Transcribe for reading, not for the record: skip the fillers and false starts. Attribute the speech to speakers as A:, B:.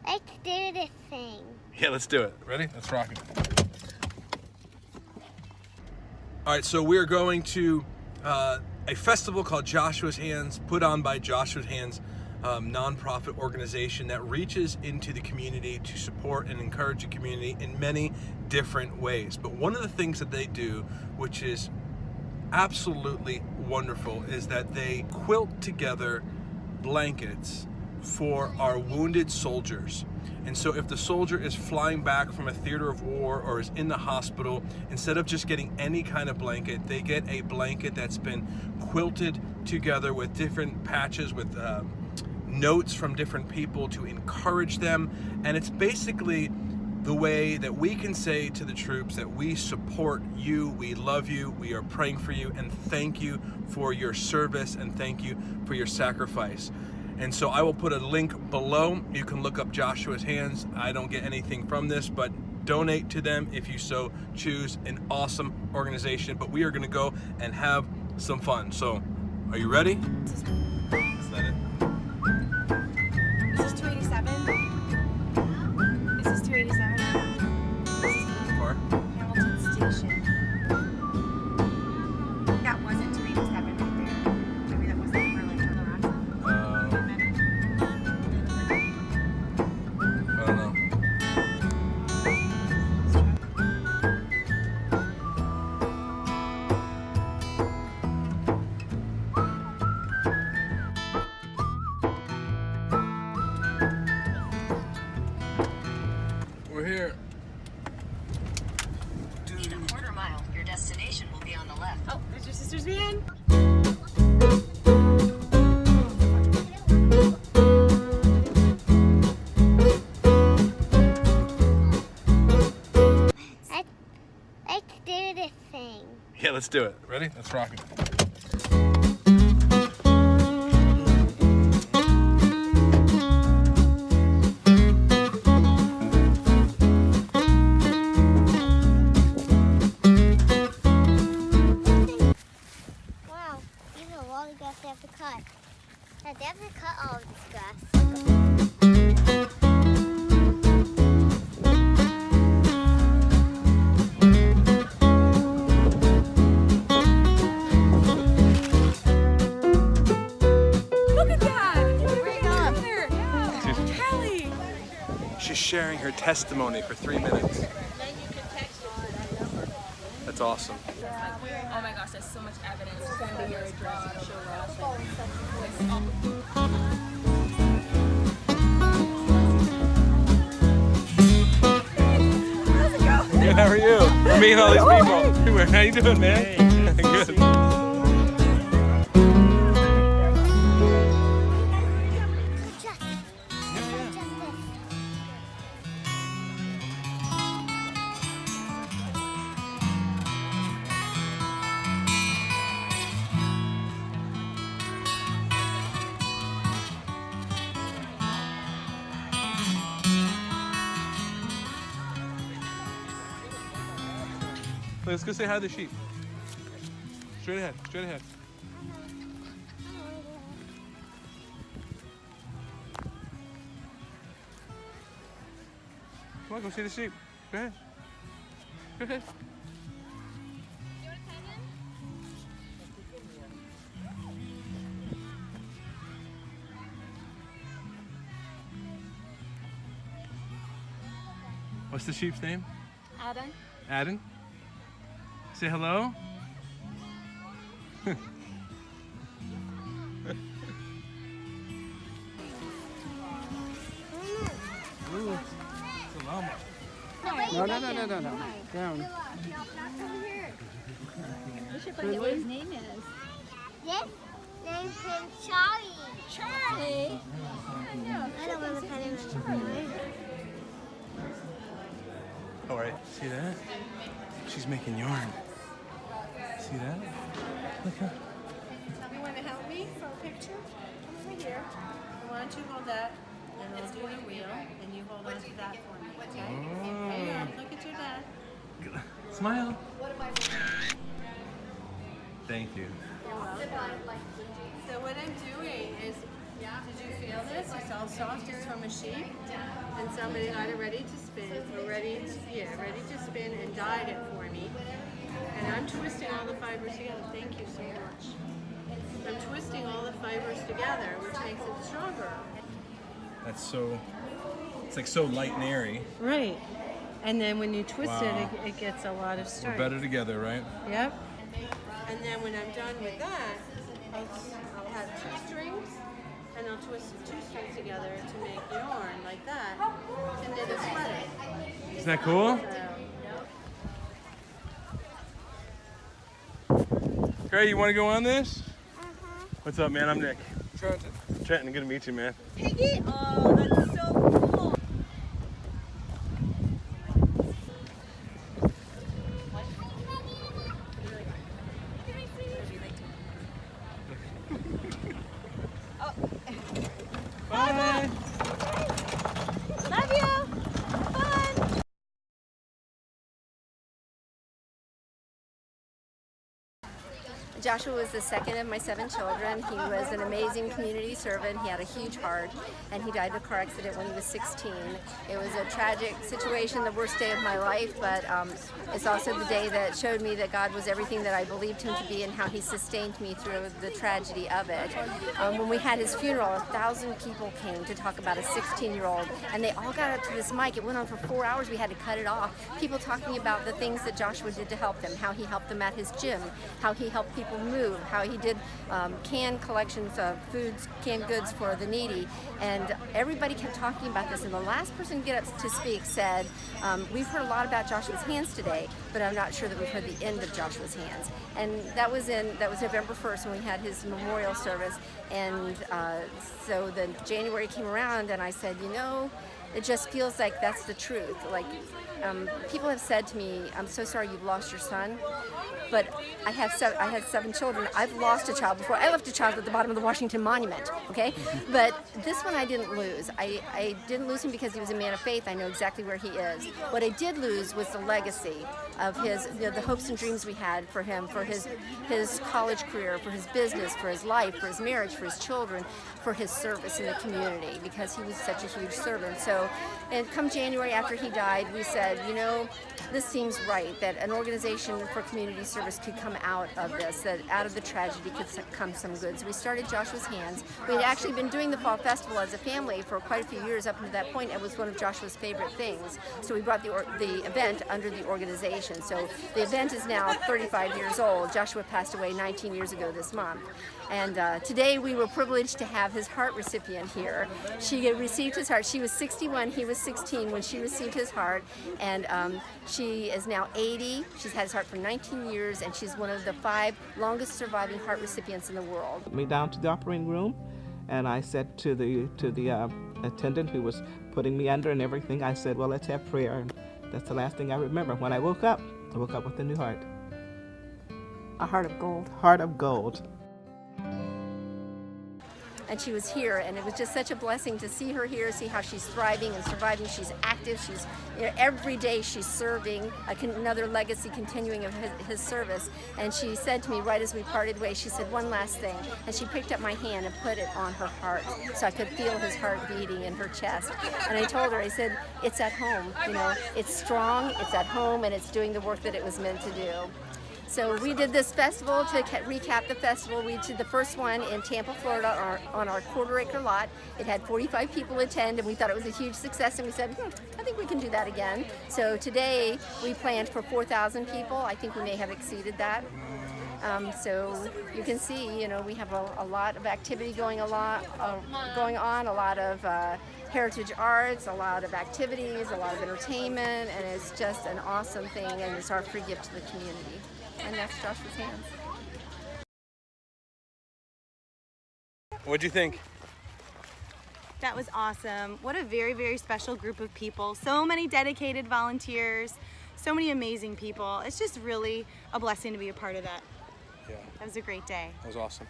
A: Let's do this thing.
B: Yeah, let's do it. Ready? Let's rock it. All right, so we're going to a festival called Joshua's Hands, put on by Joshua's Hands nonprofit organization that reaches into the community to support and encourage the community in many different ways. But one of the things that they do, which is absolutely wonderful, is that they quilt together blankets for our wounded soldiers. And so if the soldier is flying back from a theater of war or is in the hospital, instead of just getting any kind of blanket, they get a blanket that's been quilted together with different patches, with notes from different people to encourage them. And it's basically the way that we can say to the troops that we support you, we love you, we are praying for you, and thank you for your service, and thank you for your sacrifice. And so I will put a link below. You can look up Joshua's Hands. I don't get anything from this, but donate to them if you so choose. An awesome organization, but we are gonna go and have some fun. So, are you ready?
C: Is that it? Is this 287? Is this 287?
B: Or?
C: Hamilton Station. That wasn't 287 right there. Maybe that wasn't the Burlington Horizon.
B: I don't know. We're here.
D: In a quarter mile, your destination will be on the left.
C: Oh, there's your sister's van.
A: Let's do this thing.
B: Yeah, let's do it. Ready? Let's rock it.
A: Wow, these are a lot of grass they have to cut. They have to cut all of this grass.
C: Look at that!
A: Where are you going?
C: There. Yeah. Kelly!
B: She's sharing her testimony for 3 minutes. That's awesome.
C: Oh my gosh, there's so much evidence. Send me your address to show us. How's it go?
B: Good, how are you? I'm meeting all these people. How you doing, man? Good. Let's go say hi to the sheep. Straight ahead, straight ahead. Come on, go see the sheep. Go ahead. Go ahead. What's the sheep's name?
C: Adam?
B: Aden? Say hello. Ooh, it's a llama.
E: No. Down.
C: You should find out what his name is.
A: This name's Charlie.
C: Charlie!
A: I don't want to pet him.
B: All right, see that? She's making yarn. See that? Look at.
F: You want to help me for a picture? Come over here. Why don't you hold that, and I'll do the wheel, and you hold on to that for me, okay? Hang on, look at your dad.
B: Smile. Thank you.
F: So what I'm doing is Did you feel this? It's all soft. It's from a sheep, and somebody got it ready to spin, ready to spin, and dyed it for me. And I'm twisting all the fibers together. Thank you so much. I'm twisting all the fibers together, which makes it stronger.
B: That's so. It's like so light and airy.
F: Right. And then when you twist
B: Wow.
F: it gets a lot of
B: We're
F: strength.
B: better together, right?
F: Yep. And then when I'm done with that, I'll have 2 strings, and I'll twist the 2 strings together to make yarn like that to knit a sweater.
B: Isn't that cool? Gray, you want to go on this? What's up, man? I'm Nick. Trenton, good to meet you, man.
C: Piggy? Oh, that's so cool.
B: Bye.
C: Love you. Fun.
G: Joshua was the second of my 7 children. He was an amazing community servant. He had a huge heart, and he died in a car accident when he was 16. It was a tragic situation, the worst day of my life, but it's also the day that showed me that God was everything that I believed him to be and how he sustained me through the tragedy of it. When we had his funeral, 1,000 people came to talk about a 16-year-old, and they all got up to this mic. It went on for 4 hours. We had to cut it off. People talking about the things that Joshua did to help them, how he helped them at his gym, how he helped people move, how he did canned collections of foods, canned goods for the needy, and everybody kept talking about this. And the last person to get up to speak said, we've heard a lot about Joshua's hands today, but I'm not sure that we've heard the end of Joshua's hands. And that was November 1st when we had his memorial service, and so the January came around, and I said, you know, it just feels like that's the truth. Like people have said to me, I'm so sorry you've lost your son. But I had 7 children. I've lost a child before. I left a child at the bottom of the Washington Monument, okay? But this one I didn't lose. I didn't lose him because he was a man of faith. I know exactly where he is. What I did lose was the legacy of his, the hopes and dreams we had for him, for his college career, for his business, for his life, for his marriage, for his children, for his service in the community, because he was such a huge servant. So, and come January after he died, we said, you know, this seems right, that an organization for community service could come out of this, that out of the tragedy could come some good. So we started Joshua's Hands. We had actually been doing the Fall Festival as a family for quite a few years up until that point. It was one of Joshua's favorite things. So we brought the event under the organization. So the event is now 35 years old. Joshua passed away 19 years ago this month. And today we were privileged to have his heart recipient here. She received his heart. She was 61, he was 16 when she received his heart. And she is now 80. She's had his heart for 19 years, and she's one of the 5 longest surviving heart recipients in the world.
E: Me down to the operating room, and I said to the attendant who was putting me under and everything, I said, well, let's have prayer. And that's the last thing I remember. When I woke up with a new heart.
G: A heart of gold.
E: Heart of gold.
G: And she was here, and it was just such a blessing to see her here, see how she's thriving and surviving. She's active. She's, you know, every day she's serving another legacy, continuing of his service. And she said to me right as we parted ways, she said, one last thing. And she picked up my hand and put it on her heart so I could feel his heart beating in her chest. And I told her, I said, it's at home. You know, it's strong, it's at home, and it's doing the work that it was meant to do. So we did this festival to recap the festival. We did the first one in Tampa, Florida on our quarter-acre lot. It had 45 people attend, and we thought it was a huge success, and we said, I think we can do that again. So today we planned for 4,000 people. I think we may have exceeded that. So you can see, you know, we have a lot of activity going on, a lot of heritage arts, a lot of activities, a lot of entertainment, and it's just an awesome thing, and it's our free gift to the community. And that's Joshua's Hands.
B: What'd you think?
H: That was awesome. What a very, very special group of people. So many dedicated volunteers, so many amazing people. It's just really a blessing to be a part of that.
B: Yeah.
H: That was a great day.
B: That was awesome.